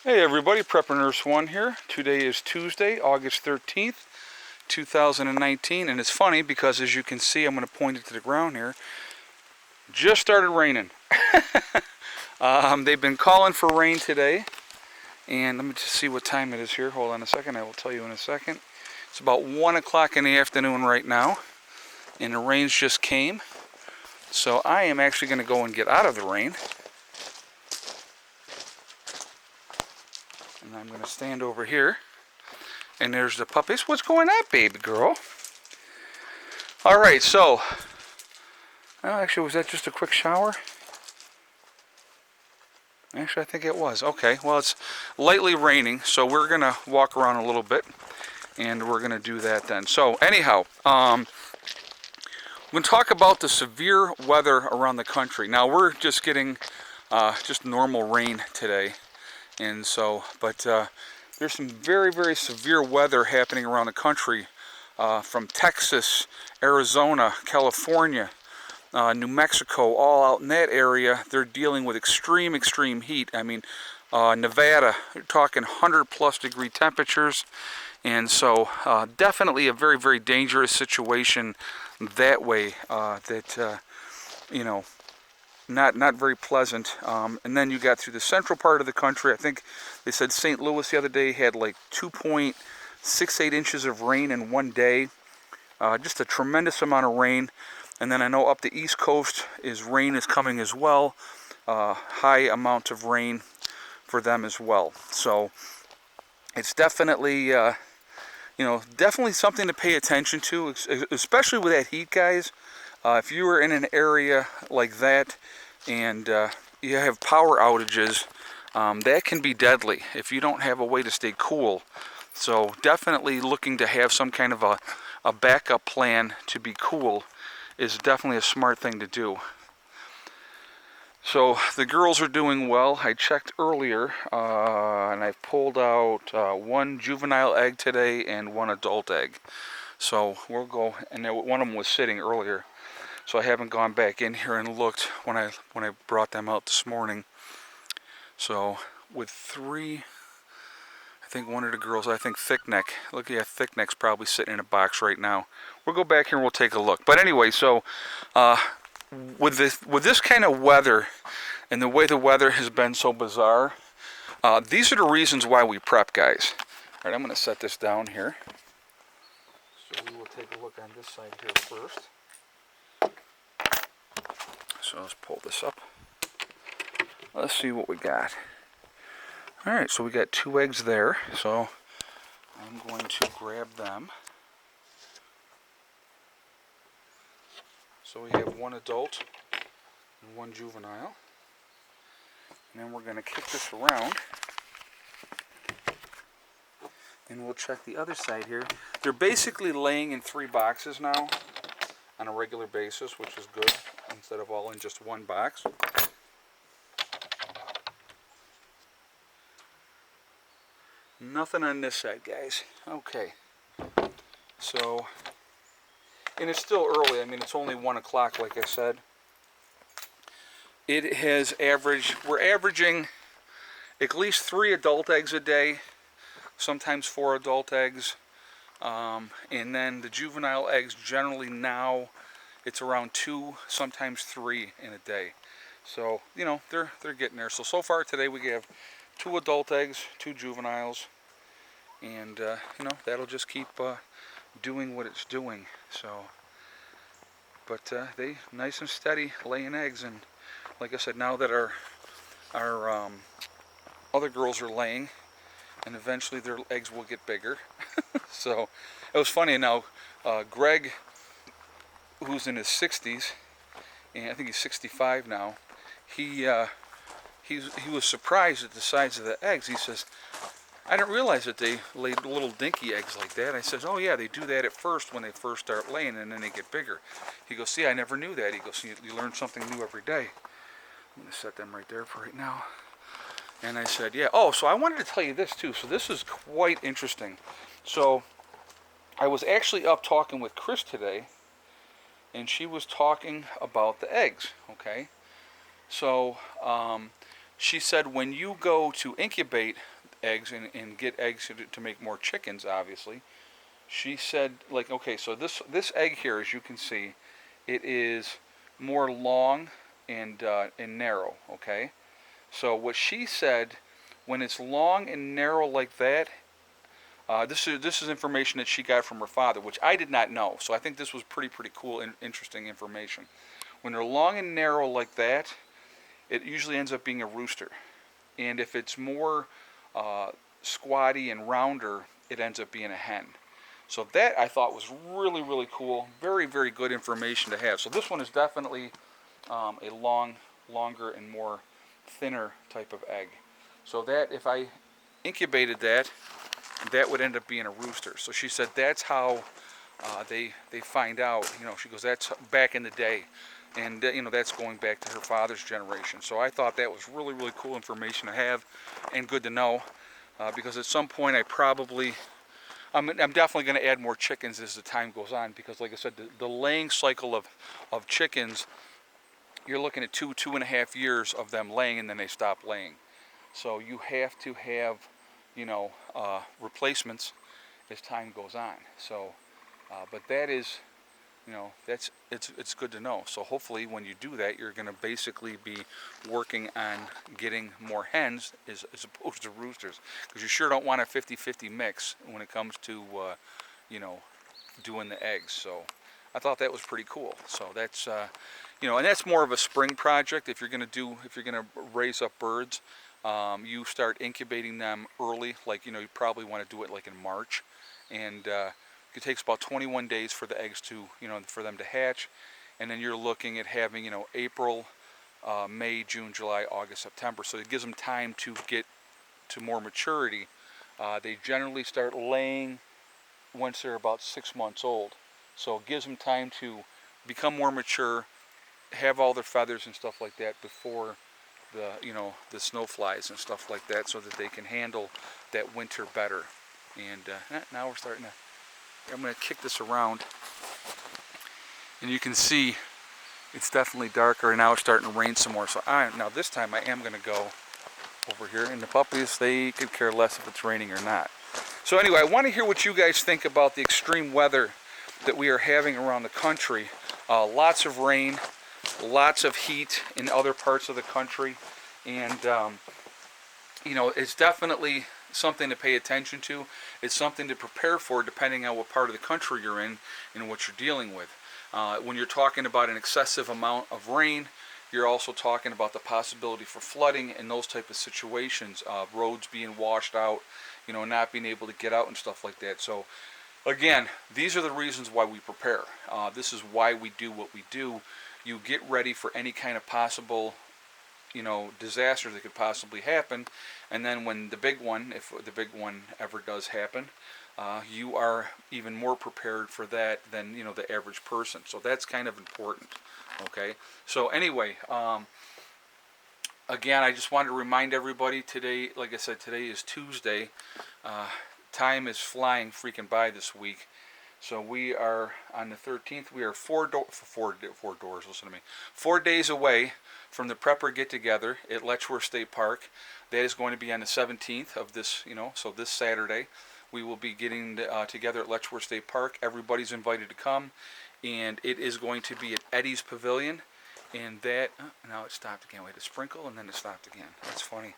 Hey everybody, Prepper Nurse 1 here. Today is Tuesday, August 13th, 2019, and it's funny because as you can see, I'm going to point it to the ground here, just started raining. They've been calling for rain today, and let me just see what time it is here. Hold on a second, I will tell you in a second. It's about 1 o'clock in the afternoon right now, and the rains just came. So I am actually going to go and get out of the rain. And I'm going to stand over here. And there's the puppies. What's going on, baby girl? Alright, so. Actually, was that just a quick shower? Actually, I think it was. Okay, well, it's lightly raining, so we're going to walk around a little bit. And we're going to do that then. So, anyhow, we're going to talk about the severe weather around the country. Now, we're just getting just normal rain today. And so, but there's some very, very severe weather happening around the country, from Texas, Arizona, California, New Mexico, all out in that area. They're dealing with extreme heat. I mean, Nevada, you're talking 100+ degree temperatures. And so, definitely a very, very dangerous situation that way, you know, not very pleasant. And then you got through the central part of the country. I think they said St. Louis the other day had like 2.68 inches of rain in one day. Just a tremendous amount of rain. And then I know up the East Coast rain is coming as well. High amounts of rain for them as well. So it's definitely, definitely something to pay attention to, especially with that heat, guys. If you are in an area like that and you have power outages, that can be deadly if you don't have a way to stay cool. So definitely looking to have some kind of a backup plan to be cool is definitely a smart thing to do. So the girls are doing well. I checked earlier and I pulled out one juvenile egg today and one adult egg. So we'll go, and one of them was sitting earlier. So I haven't gone back in here and looked when I brought them out this morning. So with three, I think one of the girls, I think Thickneck. Look, yeah, Thickneck's probably sitting in a box right now. We'll go back here and we'll take a look. But anyway, so with this kind of weather and the way the weather has been so bizarre, these are the reasons why we prep, guys. All right, I'm going to set this down here. So we will take a look on this side here first. So let's pull this up. Let's see what we got. Alright, so we got 2 eggs there. So I'm going to grab them. So we have 1 adult and 1 juvenile. And then we're going to kick this around. And we'll check the other side here. They're basically laying in 3 boxes now on a regular basis, which is good, instead of all in just 1 box. Nothing on this side, guys. Okay. So, and it's still early. I mean, it's only 1 o'clock, like I said. It has we're averaging at least 3 adult eggs a day, sometimes 4 adult eggs. And then the juvenile eggs generally now it's around 2, sometimes 3 in a day. So, they're getting there. So far today we have 2 adult eggs, 2 juveniles, and that'll just keep doing what it's doing. So, but they nice and steady laying eggs, and like I said, now that our other girls are laying, and eventually their eggs will get bigger. So it was funny. Now Greg, who's in his 60s, and I think he's 65 now, he was surprised at the size of the eggs. He says, I didn't realize that they laid little dinky eggs like that. I says, oh yeah, they do that at first when they first start laying, and then they get bigger. He goes, see, I never knew that. He goes, you learn something new every day. I'm going to set them right there for right now. And I said, yeah. Oh, so I wanted to tell you this too. So this is quite interesting. So I was actually up talking with Chris today, and she was talking about the eggs, okay? So she said when you go to incubate eggs and get eggs to make more chickens, obviously, she said, like, okay, so this egg here, as you can see, it is more long and narrow, okay? So what she said, when it's long and narrow like that, this is information that she got from her father, which I did not know. So I think this was pretty cool and interesting information. When they're long and narrow like that, it usually ends up being a rooster. And if it's more squatty and rounder, it ends up being a hen. So that I thought was really cool. Very good information to have. So this one is definitely a longer and more thinner type of egg. So that if I incubated that, that would end up being a rooster. So she said that's how they find out. You know, she goes, that's back in the day, and you know, that's going back to her father's generation. So I thought that was really cool information to have, and good to know, because at some point I'm definitely going to add more chickens as the time goes on, because like I said, the laying cycle of chickens, you're looking at 2.5 years of them laying, and then they stop laying. So you have to have, you know, replacements as time goes on. So, but that is, you know, it's good to know. So hopefully when you do that, you're going to basically be working on getting more hens as opposed to roosters, because you sure don't want a 50-50 mix when it comes to, you know, doing the eggs. So I thought that was pretty cool. So that's, you know, and that's more of a spring project. If you're going to raise up birds, you start incubating them early. Like, you know, you probably want to do it like in March, and it takes about 21 days for the eggs to, you know, for them to hatch, and then you're looking at having, you know, April, May, June, July, August, September. So it gives them time to get to more maturity. They generally start laying once they're about 6 months old. So it gives them time to become more mature, have all their feathers and stuff like that before the, you know, the snow flies and stuff like that, so that they can handle that winter better. And now we're starting to, I'm going to kick this around, and you can see it's definitely darker, and now it's starting to rain some more. So now this time I am going to go over here, and the puppies, they could care less if it's raining or not. So anyway, I want to hear what you guys think about the extreme weather that we are having around the country. Lots of rain, lots of heat in other parts of the country, and you know, it's definitely something to pay attention to. It's something to prepare for, depending on what part of the country you're in and what you're dealing with. When you're talking about an excessive amount of rain, you're also talking about the possibility for flooding and those type of situations, roads being washed out, you know, not being able to get out and stuff like that. So again, these are the reasons why we prepare. This is why we do what we do. You get ready for any kind of possible, you know, disaster that could possibly happen, and then when the big one, if the big one ever does happen, you are even more prepared for that than, you know, the average person. So that's kind of important. Okay, so anyway, again, I just wanted to remind everybody today, like I said, today is Tuesday. Time is flying freaking by this week. So we are on the 13th. We are 4 days away from the Prepper get-together at Letchworth State Park. That is going to be on the 17th of this, you know, so this Saturday. We will be getting together at Letchworth State Park. Everybody's invited to come, and it is going to be at Eddie's Pavilion. And that, now it stopped again. We had a sprinkle, and then it stopped again. That's funny.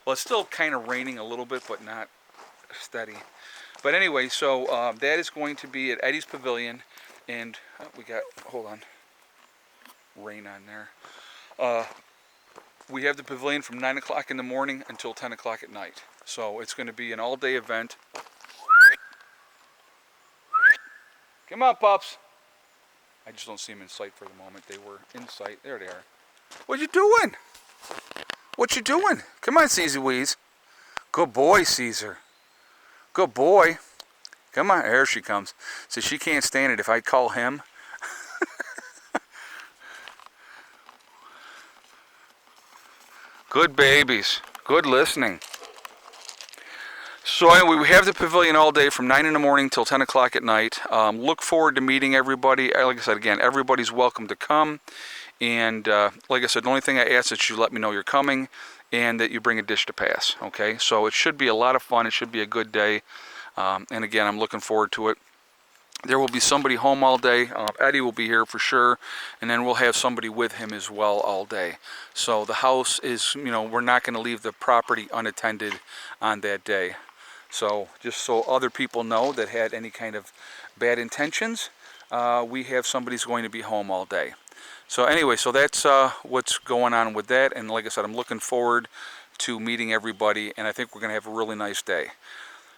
Well, it's still kind of raining a little bit, but not steady. But anyway, so that is going to be at Eddie's Pavilion, and we got, hold on, rain on there. We have the pavilion from 9 o'clock in the morning until 10 o'clock at night. So it's going to be an all-day event. Come on, pups. I just don't see them in sight for the moment. They were in sight. There they are. What you doing? What you doing? Come on, Caesar Weeze. Good boy, Caesar. Good boy. Come on. There she comes. So she can't stand it if I call him. Good babies. Good listening. So anyway, we have the pavilion all day from 9 in the morning till 10 o'clock at night. Look forward to meeting everybody. Like I said, again, everybody's welcome to come. And like I said, the only thing I ask is that you let me know you're coming. and that you bring a dish to pass. Okay, so it should be a lot of fun. It should be a good day. And again, I'm looking forward to it. There will be somebody home all day. Eddie will be here for sure, and then we'll have somebody with him as well all day. So the house is, we're not going to leave the property unattended on that day. So just so other people know that had any kind of bad intentions, we have somebody's going to be home all day. So anyway, so that's what's going on with that. And like I said, I'm looking forward to meeting everybody, and I think we're going to have a really nice day.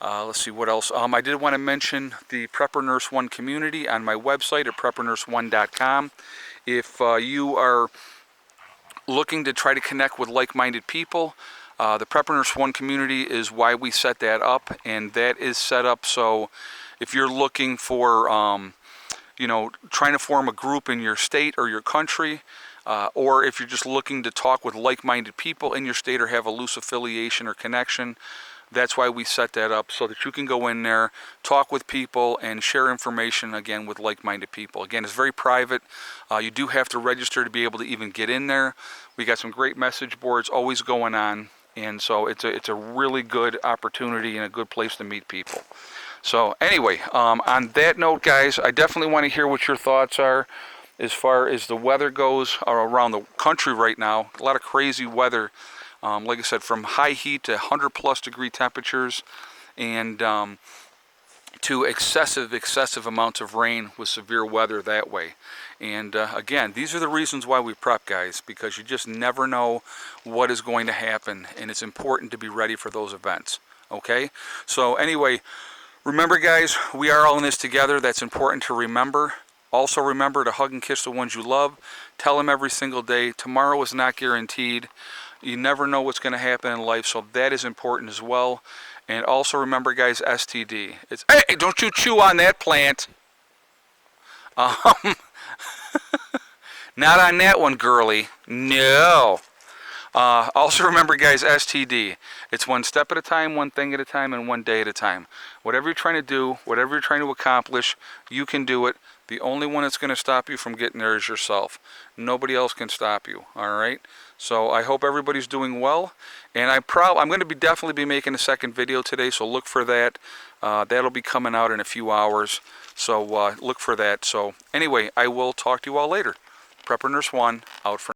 Let's see what else. I did want to mention the Prepper Nurse One community on my website at preppernurse1.com. If you are looking to try to connect with like-minded people, the Prepper Nurse One community is why we set that up, and that is set up so if you're looking for, trying to form a group in your state or your country, or if you're just looking to talk with like-minded people in your state or have a loose affiliation or connection, that's why we set that up, so that you can go in there, talk with people, and share information, again, with like-minded people. Again, it's very private. You do have to register to be able to even get in there. We got some great message boards always going on, and so it's a really good opportunity and a good place to meet people. So anyway, on that note, guys, I definitely want to hear what your thoughts are as far as the weather goes around the country right now. A lot of crazy weather. Like I said, from high heat to 100+ degree temperatures, and to excessive amounts of rain with severe weather that way. And again, these are the reasons why we prep, guys, because you just never know what is going to happen, and it's important to be ready for those events. Okay? So anyway, remember, guys, we are all in this together. That's important to remember. Also remember to hug and kiss the ones you love. Tell them every single day. Tomorrow is not guaranteed. You never know what's going to happen in life, so that is important as well. And also remember, guys, STD. Hey, don't you chew on that plant. Not on that one, girly. No. Also remember, guys, STD. It's one step at a time, one thing at a time, and one day at a time. Whatever you're trying to do, whatever you're trying to accomplish, you can do it. The only one that's going to stop you from getting there is yourself. Nobody else can stop you, all right? So I hope everybody's doing well, and I'm going to definitely be making a second video today, so look for that. That'll be coming out in a few hours, so look for that. So anyway, I will talk to you all later. Prepper Nurse One, out for